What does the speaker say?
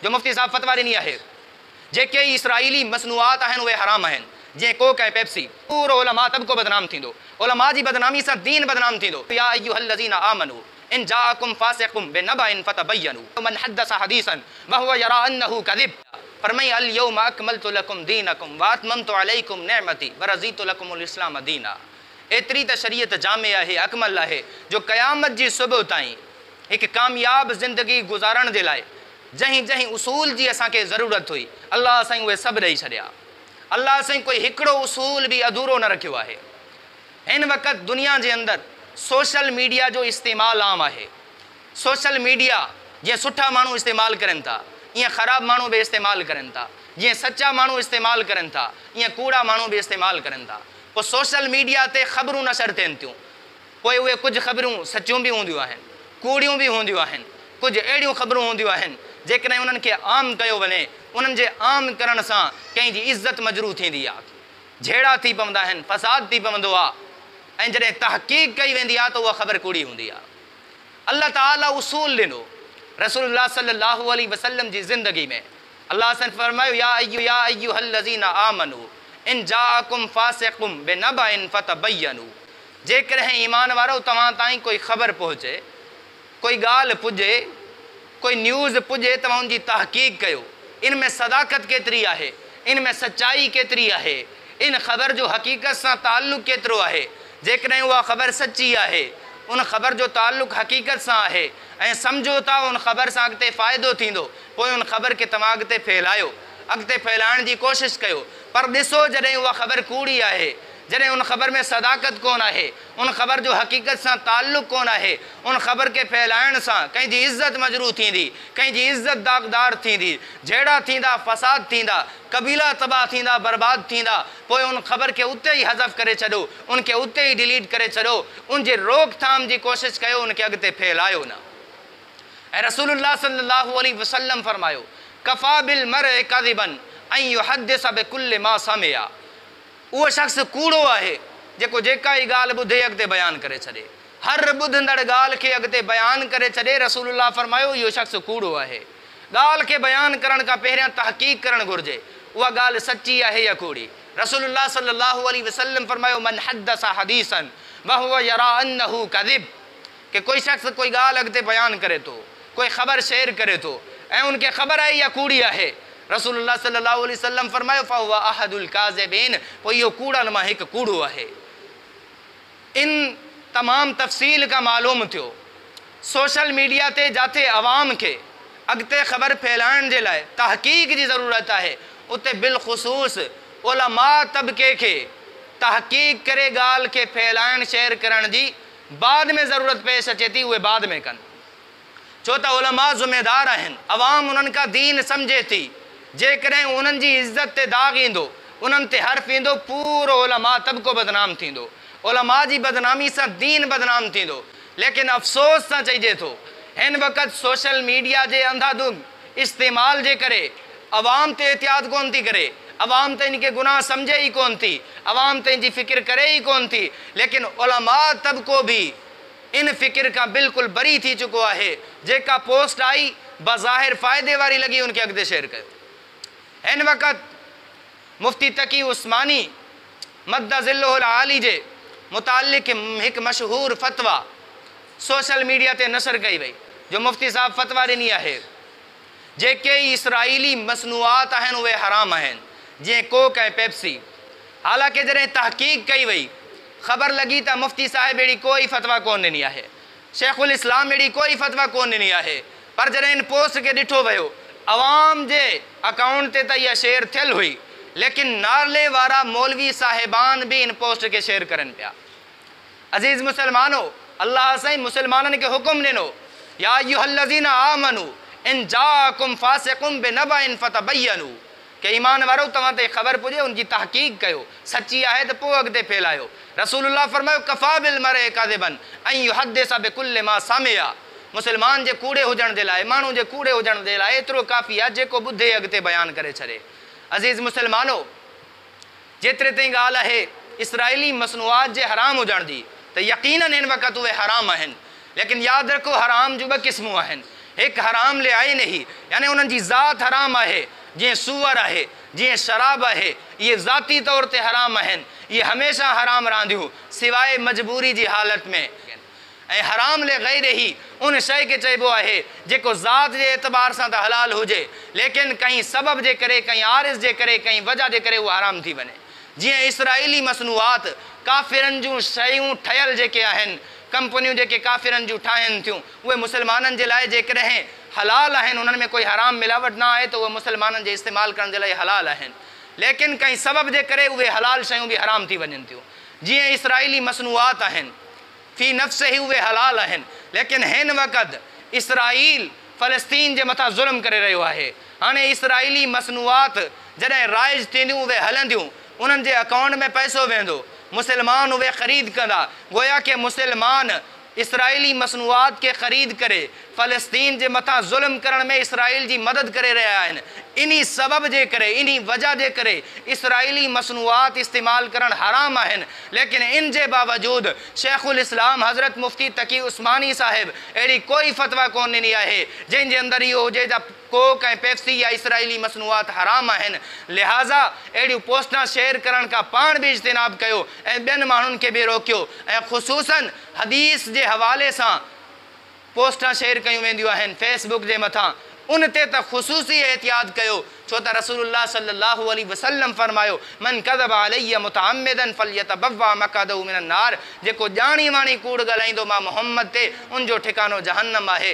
जो मुफ्ती साहब फतवा ॾिनी आहे जेके इसराइली मसनूआत आहिनि उहे हराम आहिनि, जीअं कोक ऐं पेप्सी। पूरो उलमा तबको बदनाम थींदो, उलमा जी बदनामी सां दीन बदनाम थींदो। या अय्युहल्लज़ीना आमनू इन जाअकुम फासिकुम बिनबइन फतबय्यनू मन हदस हदीसन वहुव यरा अन्नहु कज़िब फरमाई अल यौम अकमलतु लकुम दीनकुम व अतममतु अलैकुम निअमती व रज़ीतु लकुमुल इस्लाम दीना। एतिरी त शरीयत जामे आहे, अकमल आहे, जो क़यामत जी सुबुह ताईं हिकु कामयाब ज़िंदगी गुज़ारण जे लाइ जहीं जहीं उसूल जी असांखे ज़रूरत हुई, अल्लाह साईं उहे सभु ॾेई छॾिया। अल्लाह साईं कोई हिकिड़ो उसूल बि अधूरो न रखियो आहे। हिन वक़्तु दुनिया जे अंदरि सोशल मीडिया जो इस्तेमालु आम आहे। सोशल मीडिया जीअं सुठा माण्हू इस्तेमालु करनि था, ईअं ख़राबु माण्हू बि इस्तेमालु करनि था। जीअं सचा माण्हू इस्तेमालु करनि था, ईअं कूड़ा माण्हू बि इस्तेमालु करनि था। पोइ सोशल मीडिया ते ख़बरूं नशर थियनि थियूं। पोइ उहे कुझु ख़बरूं सचियूं बि हूंदियूं आहिनि, कूड़ियूं बि हूंदियूं आहिनि, कुझु अहिड़ियूं ख़बरूं हूंदियूं आहिनि जेकॾहिं उन्हनि खे आम कयो वञे, उन्हनि जे आम करण सां कंहिंजी इज़त मजरू थींदी आहे, झेड़ा थी पवंदा आहिनि, फ़साद थी पवंदो आहे। ऐं जॾहिं तहक़ीक़ कई वेंदी आहे त उहा ख़बर कूड़ी हूंदी आहे। अल्लाह ताला उसूल ॾिनो रसूलुल्लाह सल्लल्लाहु अलैहि वसल्लम जी ज़िंदगी में। अल्लाह सन फरमायो या अय्युहल्लज़ीना आमनू इन जाअकुम फासिकुम बिनबइन फतबय्यनू। जेकॾहिं ईमान वारो तव्हां ताईं कोई ख़बर पहुचे, कोई ॻाल्हि पुॼे, कोई न्यूज़ पुॼे, तव्हां उनजी तहक़ीक़ कयो। इन में सदाकत केतिरी आहे, इन में सचाई केतिरी आहे, इन ख़बर जो हक़ीक़त सां ताल्लुक़ केतिरो आहे। जेकॾहिं उहा ख़बर सची आहे, उन ख़बर जो ताल्लुक़ हक़ीक़त सां आहे ऐं सम्झो था उन ख़बर सां अॻिते फ़ाइदो थींदो, पोइ उन ख़बर खे तव्हां अॻिते फैलायो, अॻिते फैलाइण जी कोशिशि कयो। पर ॾिसो जॾहिं उहा ख़बर कूड़ी आहे, जॾहिं उन ख़बर में सदाकत कोन आहे, उन ख़बर जो हक़ीक़त सां ताल्लुक़ कोन आहे, उन ख़बर खे फैलाइण सां कंहिंजी इज़त मजरू थींदी, कंहिंजी इज़त दाग़दार थींदी, झेड़ा थींदा, फ़साद थींदा, क़बीला तबाह थींदा, बर्बाद थींदा। पोइ उन ख़बर खे उते ई हज़फ़ करे छॾो, उनखे उते ई डिलीट करे छॾो, उनजे रोकथाम जी कोशिशि कयो, उनखे अॻिते फैलायो न। ऐं रसूलुल्लाह सल्लल्लाहु अलैहि वसल्लम फरमायो कफ़ा बिल मर्इ कज़िबन अन युहद्दिस बिकुल्लि मा समिअ। उहो शख़्स कूड़ो आहे जेको जेका ई ॻाल्हि ॿुधे अॻिते बयानु करे छॾे, हर ॿुधंदड़ ॻाल्हि खे अॻिते बयानु करे छॾे। रसूलुल्लाह फरमायो इहो शख़्स कूड़ो आहे। ॻाल्हि खे बयानु करण खां पहिरियां तहक़ीक़ करणु घुरिजे, उहा ॻाल्हि सची आहे या कूड़ी। रसूलुल्लाह सल्लल्लाहु अलैहि वसल्लम फरमायो मन हदस हदीसन वहुव यरा अन्नहु कज़िब, कि कोई शख़्स कोई ॻाल्हि अॻिते बयानु करे थो, कोई ख़बर शेयर करे थो ऐं उनखे ख़बर आहे इहा कूड़ी आहे। रसूलुल्लाह सल्लल्लाहु अलैहि वसल्लम फरमायो फहुव अहदुल काज़िबीन, पोइ इहो कूड़नि मां हिकु कूड़ो आहे। इन तमामु तफ़सील खां मालूम थियो सोशल मीडिया ते जिथे अवाम खे अॻिते ख़बर फैलाइण जे लाइ तहक़ीक़ जी ज़रूरत आहे, उते बिलख़ुसूस उलमा तबके खे तहक़ीक़ करे ॻाल्हि खे फैलाइण शेयर करण जी बाद में ज़रूरत पेश अचे थी, उहे बाद में कनि। छो त उलमा ज़िम्मेदार आहिनि, अवाम उन्हनि खां दीन सम्झे थी। जेकॾहिं उन्हनि जी इज़त ते दाग़ ईंदो, उन्हनि ते हर्फ़ ईंदो, पूरो उलमा तबको बदनाम थींदो, उलमा जी बदनामी सां दीन बदनाम थींदो। लेकिन अफ़सोस सां चइजे थो हिन वक़्तु सोशल मीडिया जे अंधाधुंध इस्तेमाल जे करे अवाम ते एहतियात कोन थी करे, अवाम त इनखे गुनाह सम्झे ई कोन थी, अवाम त इनजी फ़िक्र करे ई कोन थी। लेकिन उलमा तबको बि इन फ़िक्र खां बिल्कुलु बरी थी चुको आहे। जेका पोस्ट आई बज़ाहिर फ़ाइदे वारी लॻी, उनखे अॻिते शेयर कयो। हिन वक़्तु मुफ्ती तकी उस्मानी मद्द ज़िल्लुहुल आली जे मुतालिक़ हिकु मशहूर फ़तवा सोशल मीडिया ते नशर कई वई, जो मुफ्ती साहब फ़तवा ॾिनी आहे जेके इसराइली मसनूआत आहिनि उहे हराम आहिनि, जीअं कोक ऐं पेप्सी। हालांकि जॾहिं तहक़ीक़ कई वई, ख़बर लॻी त मुफ्ती साहिब अहिड़ी कोई फ़तवा कोन ॾिनी आहे, शेखुल इस्लाम अहिड़ी कोई फ़तवा कोन ॾिनी आहे। पर जॾहिं इन पोस्ट खे ॾिठो वियो, अवाम जे अकाउंट ते त इहा शेयर थियल हुई, लेकिन नाले वारा मौलवी साहिबान भी इन पोस्ट के शेयर करन पिया। अजीज़ मुसलमानो, अल्लाह साईं मुसलमाननि खे हुकुम ॾिनो या अय्युहल्लज़ीना आमनू इन जाअकुम फासिकुम बिनबइन फतबय्यनू, के ईमान वारो तव्हां ते ख़बर पुॼे उनजी तहक़ीक़ कयो, सची आहे त पोइ अॻिते फैलायो। रसूलुल्लाह फरमायो कफ़ा बिल मर्इ कज़िबन अन युहद्दिस बिकुल्लि मा समिअ। मुसलमान जे कूड़े हुजण जे लाइ, माण्हू जे कूड़े हुजण जे लाइ एतिरो काफ़ी आहे जेको ॿुधे अॻिते बयानु करे छॾे। अज़ीज़ मुसलमानो, जेतिरे ताईं ॻाल्हि आहे इसराइली मसनूआत जे हराम हुजण जी, त यकीनन हिन वक़्तु उहे हराम आहिनि। लेकिन यादि रखो हराम जूं ॿ क़िस्मूं आहिनि, एक हराम ले आए नहीं, यानी उन्हनि जी ज़ात हराम है, जी सूअर है, जी शराब है, ये ज़ाती तौर ते हराम आहिनि, ये हमेशा हराम रहंदियूं सिवाय मजबूरी जी हालत में। ऐं हराम ले गैर ही उन शइ खे चइबो आहे जेको ज़ात जे एतबार सां त हलाल हुजे, लेकिन कंहिं सबब जे करे, कंहिं आरिज़ जे करे, कंहिं वजह जे करे उहा हराम थी वञे। जीअं इसराइली मसनूआत काफ़िरनि जूं शयूं ठहियल जेके आहिनि, कंपनियूं जेके काफ़िरनि जूं ठाहिनि थियूं, उहे मुस्लमाननि जे लाइ जेकॾहिं हलाल आहिनि, उन्हनि में कोई हराम मिलावट न आहे त उहे मुस्लमाननि जे इस्तेमालु करण जे लाइ हलाल आहिनि, लेकिन कंहिं सबब जे करे उहे हलाल शयूं बि हराम थी वञनि थियूं। जीअं इसराइली मसनूआत आहिनि, फ़ी नफ़्स ही उहे हलाल आहिनि, लेकिन हिन वक़्तु इसराइल फ़लस्तीन जे मथां ज़ुल्म करे रहियो आहे। हाणे इसराइली मसनूआत जॾहिं राइज थींदियूं, उहे हलंदियूं, उन्हनि जे अकाउंट में पैसो वेंदो, मुसलमान उहे ख़रीद कंदा, गोया के मुसलमान इसराइली मसनूआत के ख़रीद करे फ़लस्तीन जे मथां ज़ुल्म करण में इसराइल जी मदद करे रहिया आहिनि। इन्ही सबब जे करे, इन्ही वजह जे करे इसराइली मसनूआत इस्तेमालु करणु हराम आहिनि, लेकिन इन जे बावजूद शेखुल इस्लाम हज़रत मुफ्ती तकी उस्मानी साहिब अहिड़ी कोई फ़तवा कोन ॾिनी आहे जंहिंजे अंदरि इहो हुजे त कोक ऐं पेप्सी या इसराइली मसनूआत हराम आहिनि। लिहाज़ा अहिड़ियूं पोस्टां शेयर करण खां पाण बि इज्तिनाब कयो ऐं ॿियनि माण्हुनि खे बि रोकियो, ऐं ख़ुसूसन हदीस जे हवाले सां पोस्टां शेयर कयूं वेंदियूं आहिनि फेसबुक जे मथां, उन ते त ख़ुसूसी एहतियात कयो, छो त रसूलुल्लाह सल्लल्लाहु अलैहि वसल्लम फरमायो मन कज़ब अलैया मुतअम्मिदन फलयतबव्वा मक़अदहु मिनन नार, जेको ॼाणी वाणी कूड़ ॻाल्हाईंदो मां मुहम्मद ते, उनजो ठिकानो जहन्नम आहे।